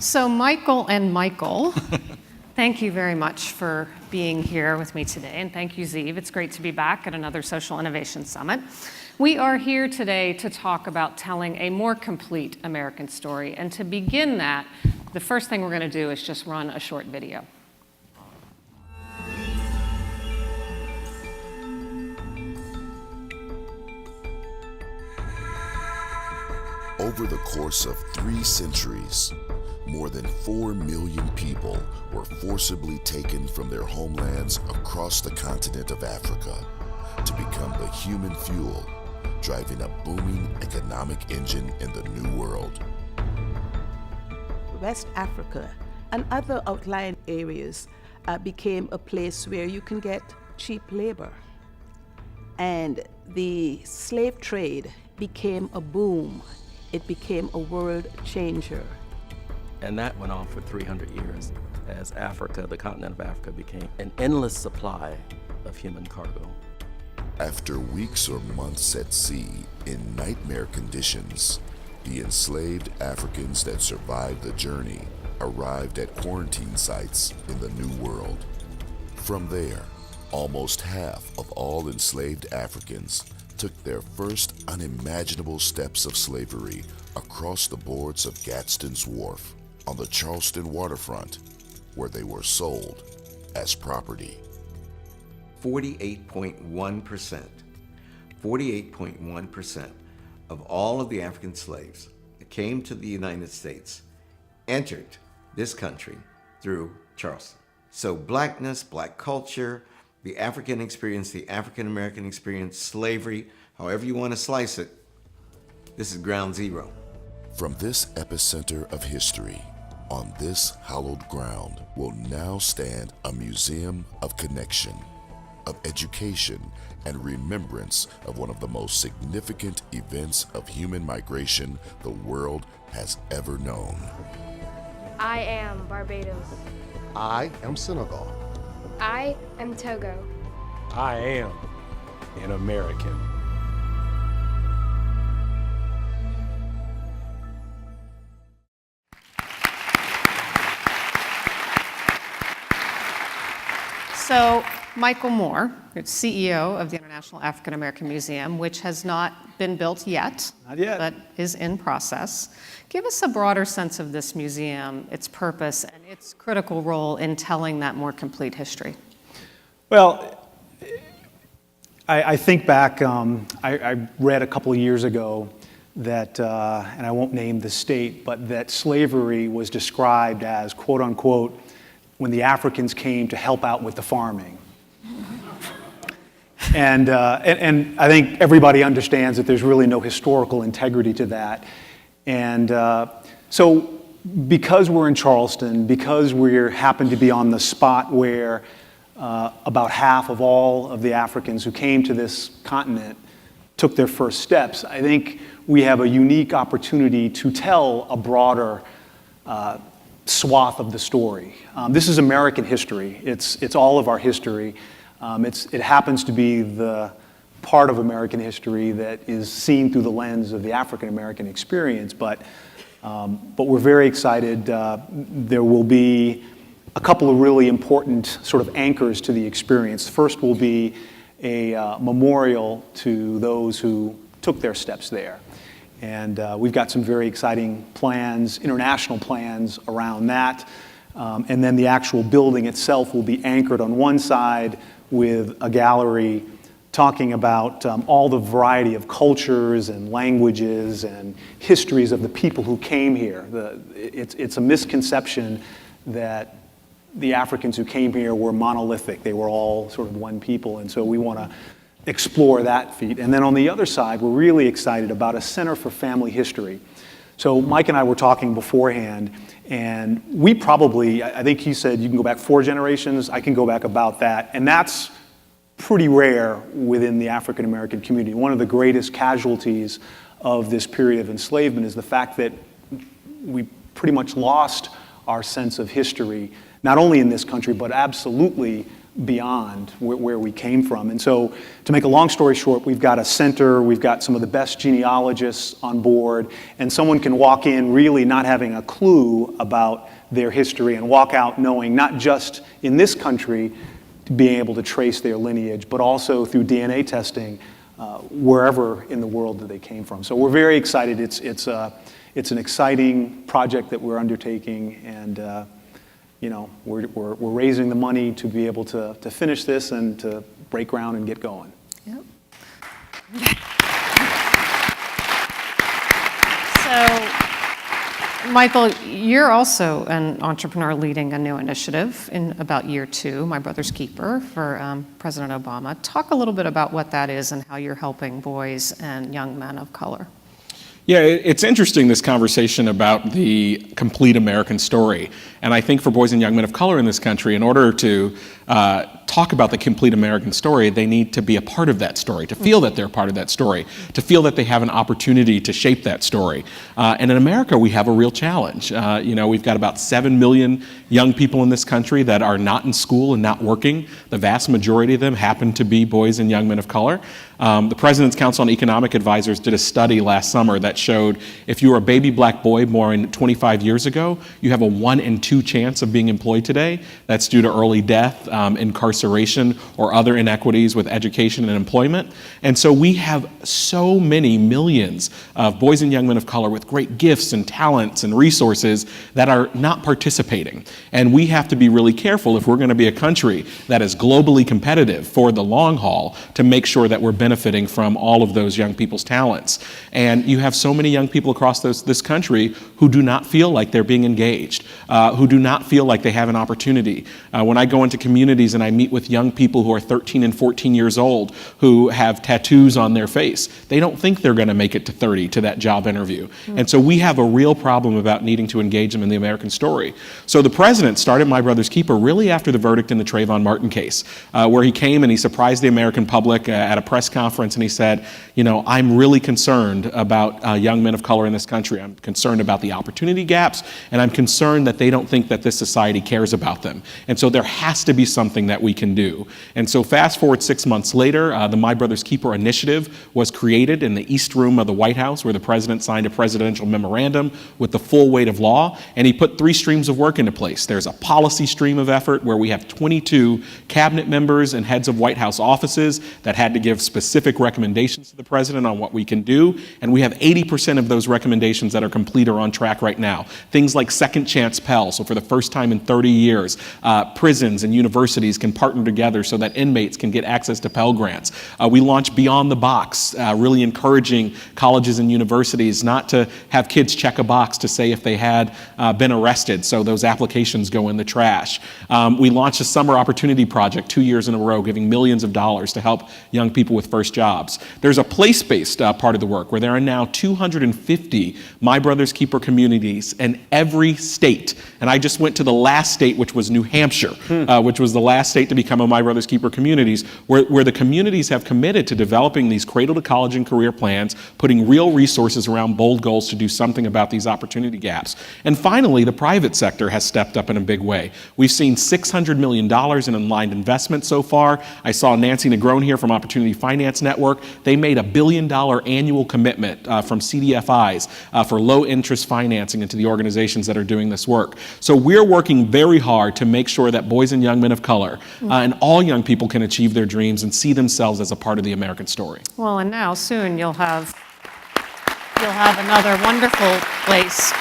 So Michael and Michael, thank you very much for being here with me today, and thank you, Zeev. It's great to be back at another Social Innovation Summit. We are here today to talk about telling a more complete American story, and to begin that, the first thing we're going to do is just run a short video. Over the course of 3 centuries, more than 4 million people were forcibly taken from their homelands across the continent of Africa to become the human fuel driving a booming economic engine in the New World. West Africa and other outlying areas became a place where you can get cheap labor. And the slave trade became a boom. It became a world changer. And that went on for 300 years as Africa, the continent of Africa, became an endless supply of human cargo. After weeks or months at sea in nightmare conditions, the enslaved Africans that survived the journey arrived at quarantine sites in the New World. From there, almost half of all enslaved Africans took their first unimaginable steps of slavery across the boards of Gadsden's Wharf on the Charleston waterfront, where they were sold as property. 48.1% of all of the African slaves that came to the United States entered this country through Charleston. So blackness, black culture, the African experience, the African American experience, slavery, however you want to slice it, this is ground zero. From this epicenter of history, on this hallowed ground, will now stand a museum of connection, of education, and remembrance of one of the most significant events of human migration the world has ever known. I am Barbados. I am Senegal. I am Togo. I am an American. So Michael Moore, who's CEO of the International African American Museum, which has not been built yet, Not yet. but is in process. Give us a broader sense of this museum, its purpose, and its critical role in telling that more complete history. Well, I think back, I read a couple of years ago that, and I won't name the state, but that slavery was described as, quote unquote, when the Africans came to help out with the farming. And I think everybody understands that there's really no historical integrity to that. And so because we're in Charleston, because we happen to be on the spot where about half of all of the Africans who came to this continent took their first steps, I think we have a unique opportunity to tell a broader swath of the story. This is American history. It's all of our history. It happens to be the part of American history that is seen through the lens of the African American experience, but we're very excited. There will be a couple of really important sort of anchors to the experience. First will be a memorial to those who took their steps there. And we've got some very exciting plans, international plans around that. And then the actual building itself will be anchored on one side with a gallery talking about all the variety of cultures and languages and histories of the people who came here. It's a misconception that the Africans who came here were monolithic. They were all sort of one people, and so we want to explore that feat. And then on the other side, we're really excited about a Center for Family History. So Mike and I were talking beforehand, and we probably, I think he said you can go back 4 generations, I can go back about that, and that's pretty rare within the African American community. One of the greatest casualties of this period of enslavement is the fact that we pretty much lost our sense of history, not only in this country, but absolutely beyond where we came from. And so, to make a long story short, we've got a center, we've got some of the best genealogists on board, and someone can walk in really not having a clue about their history and walk out knowing not just in this country being able to trace their lineage, but also through DNA testing wherever in the world that they came from. So we're very excited. It's an exciting project that we're undertaking, and we're raising the money to be able to finish this and to break ground and get going. Yep. So, Michael, you're also an entrepreneur leading a new initiative in about year 2, My Brother's Keeper, for President Obama. Talk a little bit about what that is and how you're helping boys and young men of color. Yeah, it's interesting, this conversation about the complete American story. And I think for boys and young men of color in this country, in order to talk about the complete American story, they need to be a part of that story, to feel that they're part of that story, to feel that they have an opportunity to shape that story. And in America, we have a real challenge. We've got about 7 million young people in this country that are not in school and not working. The vast majority of them happen to be boys and young men of color. The President's Council on Economic Advisors did a study last summer that showed if you were a baby black boy born 25 years ago, you have a 1 in 2 chance of being employed today. That's due to early death, incarceration, or other inequities with education and employment. And so we have so many millions of boys and young men of color with great gifts and talents and resources that are not participating. And we have to be really careful if we're going to be a country that is globally competitive for the long haul to make sure that we're benefiting from all of those young people's talents. And you have so many young people across this country who do not feel like they're being engaged, who do not feel like they have an opportunity. When I go into communities and I meet with young people who are 13 and 14 years old who have tattoos on their face, they don't think they're going to make it to 30 to that job interview. And so we have a real problem about needing to engage them in the American story. So the president started My Brother's Keeper really after the verdict in the Trayvon Martin case, where he came and he surprised the American public at a press conference and he said, I'm really concerned about young men of color in this country. I'm concerned about the opportunity gaps, and I'm concerned that they don't think that this society cares about them. And so there has to be something that we can do. And so fast forward 6 months later, the My Brother's Keeper initiative was created in the East Room of the White House, where the president signed a presidential memorandum with the full weight of law, and he put 3 streams of work into place. There's a policy stream of effort where we have 22 cabinet members and heads of White House offices that had to give specific recommendations to the president on what we can do, and we have 80% of those recommendations that are complete or on track right now. Things like Second Chance Pell, so for the first time in 30 years, prisons and universities can partner together so that inmates can get access to Pell Grants. We launched Beyond the Box, really encouraging colleges and universities not to have kids check a box to say if they had been arrested, so those applications go in the trash. We launched a Summer Opportunity Project 2 years in a row, giving millions of dollars to help young people with first jobs. There's a place-based part of the work where there are now 250 My Brother's Keeper communities in every state. And I just went to the last state, which was New Hampshire, which was the last state to become a My Brother's Keeper communities, where the communities have committed to developing these cradle to college and career plans, putting real resources around bold goals to do something about these opportunity gaps. And finally, the private sector has stepped up in a big way. We've seen $600 million in aligned investment so far. I saw Nancy Negron here from Opportunity Finance Network. They made $1 billion annual commitment from CDFIs for low interest financing into the organizations that are doing this work. So we're working very hard to make sure that boys and young men of color and all young people can achieve their dreams and see themselves as a part of the American story. Well, and now soon you'll have another wonderful place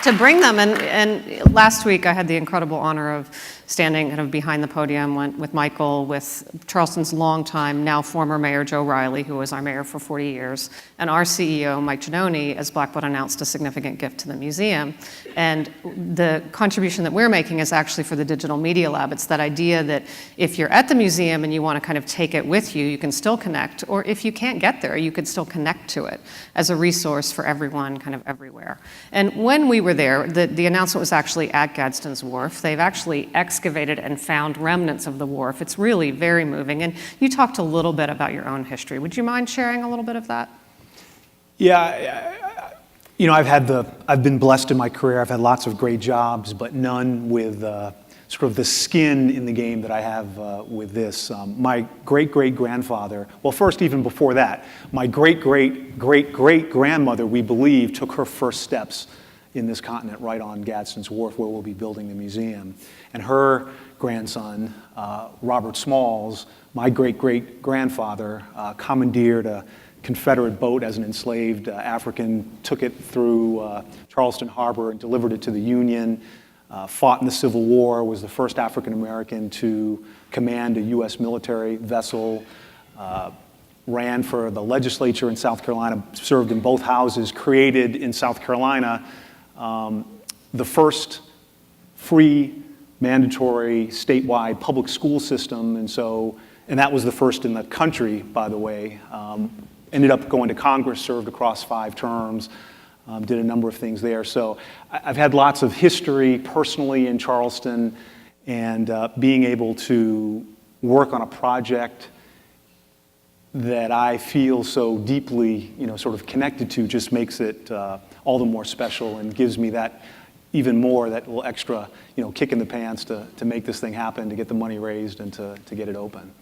to bring them. And last week I had the incredible honor of standing kind of behind the podium with Michael, with Charleston's longtime, now former Mayor Joe Riley, who was our mayor for 40 years, and our CEO, Mike Giannone, as Blackbaud announced a significant gift to the museum. And the contribution that we're making is actually for the Digital Media Lab. It's that idea that if you're at the museum and you want to kind of take it with you, you can still connect, or if you can't get there, you could still connect to it as a resource for everyone kind of everywhere. And when we were there, the announcement was actually at Gadsden's Wharf. They've actually excavated and found remnants of the wharf. It's really very moving. And you talked a little bit about your own history. Would you mind sharing a little bit of that? Yeah, I've been blessed in my career. I've had lots of great jobs, but none with sort of the skin in the game that I have with this. My great-great-grandfather, well, first, even before that, my great-great-great-great-grandmother, we believe, took her first steps in this continent right on Gadsden's Wharf, where we'll be building the museum. And her grandson, Robert Smalls, my great-great-grandfather, commandeered a Confederate boat as an enslaved African, took it through Charleston Harbor and delivered it to the Union, fought in the Civil War, was the first African American to command a U.S. military vessel, ran for the legislature in South Carolina, served in both houses, created in South Carolina the first free, mandatory, statewide public school system, and that was the first in the country, by the way. Ended up going to Congress, served across 5 terms, did a number of things there. So I've had lots of history personally in Charleston, and being able to work on a project that I feel so deeply, sort of connected to just makes it all the more special and gives me that even more, that little extra, kick in the pants to make this thing happen, to get the money raised and to get it open.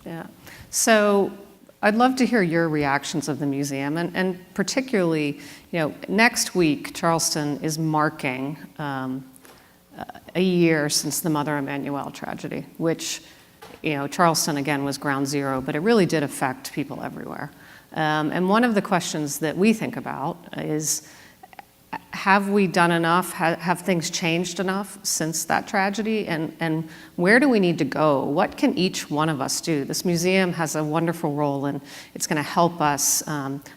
Yeah. So I'd love to hear your reactions of the museum, and particularly, next week, Charleston is marking a year since the Mother Emanuel tragedy, which, Charleston, again, was ground zero, but it really did affect people everywhere. And one of the questions that we think about is, have we done enough? Have things changed enough since that tragedy? And where do we need to go? What can each one of us do? This museum has a wonderful role, and it's going to help us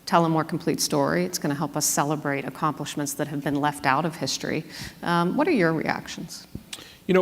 tell a more complete story. It's going to help us celebrate accomplishments that have been left out of history. What are your reactions?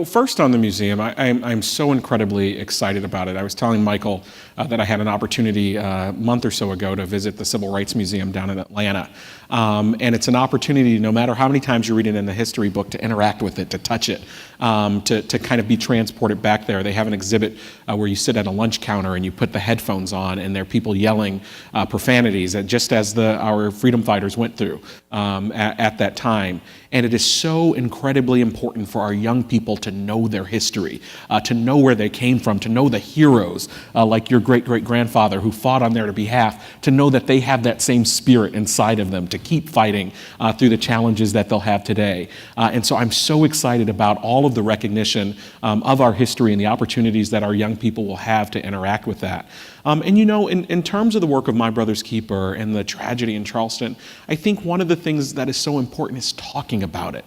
First on the museum, I'm so incredibly excited about it. I was telling Michael that I had an opportunity a month or so ago to visit the Civil Rights Museum down in Atlanta. And it's an opportunity, no matter how many times you read it in the history book, to interact with it, to touch it, to kind of be transported back there. They have an exhibit where you sit at a lunch counter and you put the headphones on, and there are people yelling profanities, just as our freedom fighters went through at that time. And it is so incredibly important for our young people to know their history, to know where they came from, to know the heroes like your great-great-grandfather who fought on their behalf, to know that they have that same spirit inside of them to keep fighting through the challenges that they'll have today. And so I'm so excited about all of the recognition of our history and the opportunities that our young people will have to interact with that. And in terms of the work of My Brother's Keeper and the tragedy in Charleston, I think one of the things that is so important is talking about it.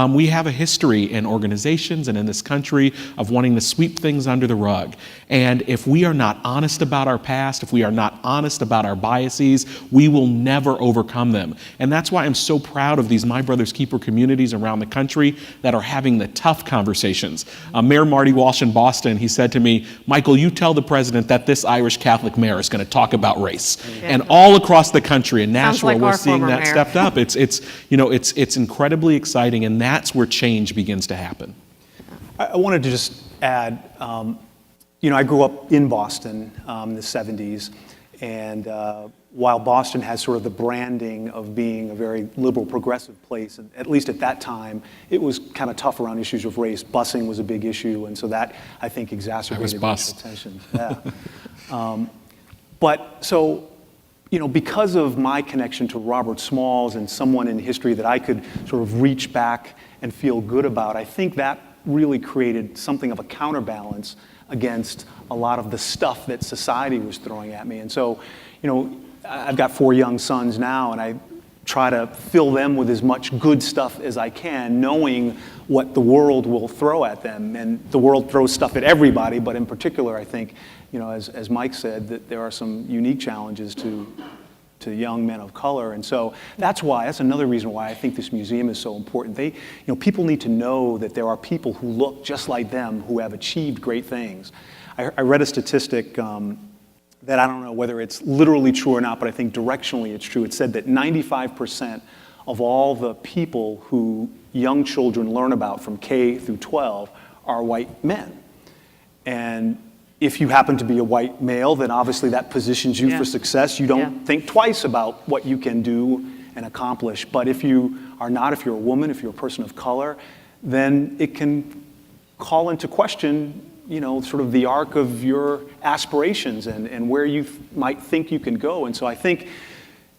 We have a history in organizations and in this country of wanting to sweep things under the rug. And if we are not honest about our past, if we are not honest about our biases, we will never overcome them. And that's why I'm so proud of these My Brother's Keeper communities around the country that are having the tough conversations. Mayor Marty Walsh in Boston, he said to me, "Michael, you tell the president that this Irish Catholic mayor is going to talk about race." Yeah. And all across the country, in Nashville, we're seeing that stepped up. It's incredibly exciting, and that's where change begins to happen. I wanted to just add, I grew up in Boston in the 70s, and while Boston has sort of the branding of being a very liberal, progressive place, at least at that time, it was kind of tough around issues of race. Busing was a big issue, and so that, I think, exacerbated racial tension. Yeah. Because of my connection to Robert Smalls and someone in history that I could sort of reach back and feel good about, I think that really created something of a counterbalance against a lot of the stuff that society was throwing at me. And so, I've got 4 young sons now, and I try to fill them with as much good stuff as I can, knowing what the world will throw at them. And the world throws stuff at everybody, but in particular, I think, as Mike said, that there are some unique challenges to young men of color. And so that's another reason why I think this museum is so important. People need to know that there are people who look just like them who have achieved great things. I read a statistic that I don't know whether it's literally true or not, but I think directionally it's true. It said that 95% of all the people who young children learn about from K through 12 are white men. And if you happen to be a white male, then obviously that positions you for success. You don't think twice about what you can do and accomplish. But if you are not, if you're a woman, if you're a person of color, then it can call into question, sort of the arc of your aspirations and where you might think you can go. And so I think,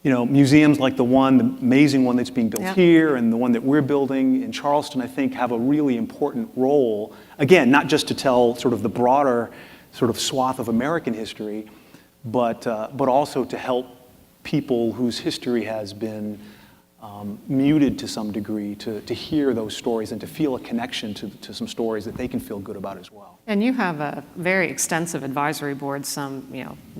museums like the amazing one that's being built here and the one that we're building in Charleston, I think have a really important role. Again, not just to tell sort of the broader sort of swath of American history, but also to help people whose history has been muted to some degree to hear those stories and to feel a connection to some stories that they can feel good about as well. And you have a very extensive advisory board, some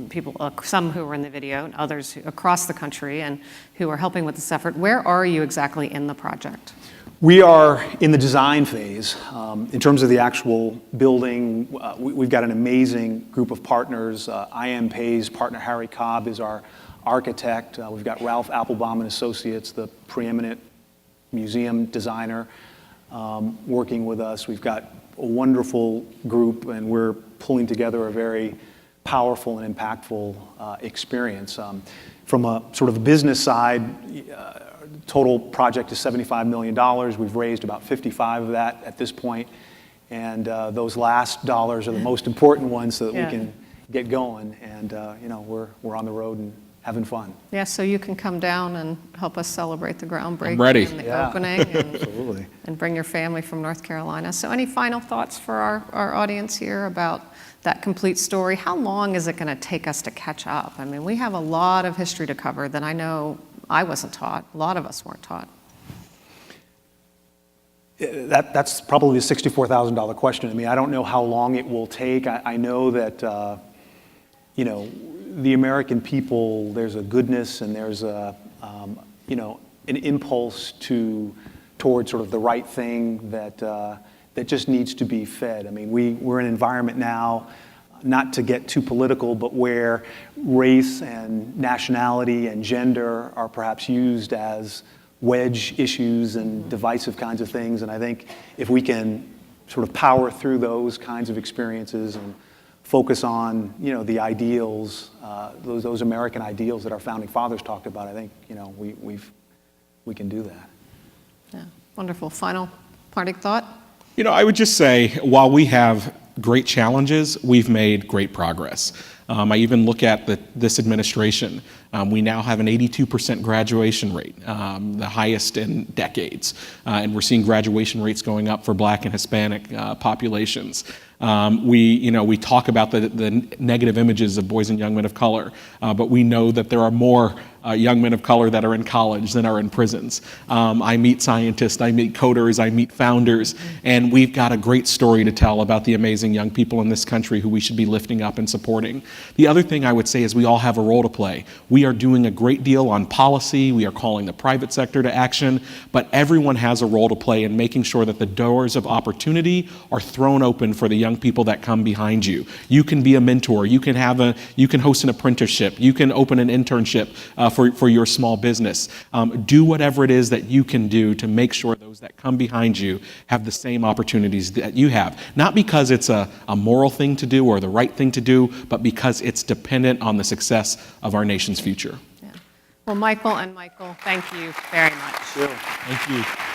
people, some who were in the video and others across the country and who are helping with this effort. Where are you exactly in the project? We are in the design phase. In terms of the actual building, we've got an amazing group of partners. I.M. Pei's partner Harry Cobb is our architect. We've got Ralph Applebaum and Associates, the preeminent museum designer, working with us. We've got a wonderful group, and we're pulling together a very powerful and impactful experience. From a sort of business side, total project is $75 million. We've raised about 55 of that at this point, and those last dollars are the most important ones so that we can get going. And we're on the road and having fun. Yeah, so you can come down and help us celebrate the groundbreaking I'm ready. and the opening and, Absolutely. and bring your family from North Carolina. So any final thoughts for our audience here about that complete story? How long is it going to take us to catch up? I mean, we have a lot of history to cover that I know I wasn't taught. A lot of us weren't taught. That's probably a $64,000 question. I mean, I don't know how long it will take. I know that, the American people, there's a goodness and there's an impulse towards sort of the right thing that just needs to be fed. I mean, we're in an environment now, not to get too political, but where race and nationality and gender are perhaps used as wedge issues and divisive kinds of things. And I think if we can sort of power through those kinds of experiences and focus on, the ideals, those American ideals that our founding fathers talked about, I think, we can do that. Yeah, wonderful. Final parting thought? I would just say, while we have great challenges, we've made great progress. I even look at this administration. We now have an 82% graduation rate, the highest in decades. And we're seeing graduation rates going up for Black and Hispanic populations. We talk about the negative images of boys and young men of color, but we know that there are more young men of color that are in college than are in prisons. I meet scientists, I meet coders, I meet founders, and we've got a great story to tell about the amazing young people in this country who we should be lifting up and supporting. The other thing I would say is we all have a role to play. We are doing a great deal on policy, we are calling the private sector to action, but everyone has a role to play in making sure that the doors of opportunity are thrown open for the young people that come behind you. You can be a mentor, you can host an apprenticeship, you can open an internship for your small business. Do whatever it is that you can do to make sure those that come behind you have the same opportunities that you have. Not because it's a moral thing to do or the right thing to do, but because it's dependent on the success of our nation's future. Yeah. Well, Michael and Michael, thank you very much. Sure. Thank you.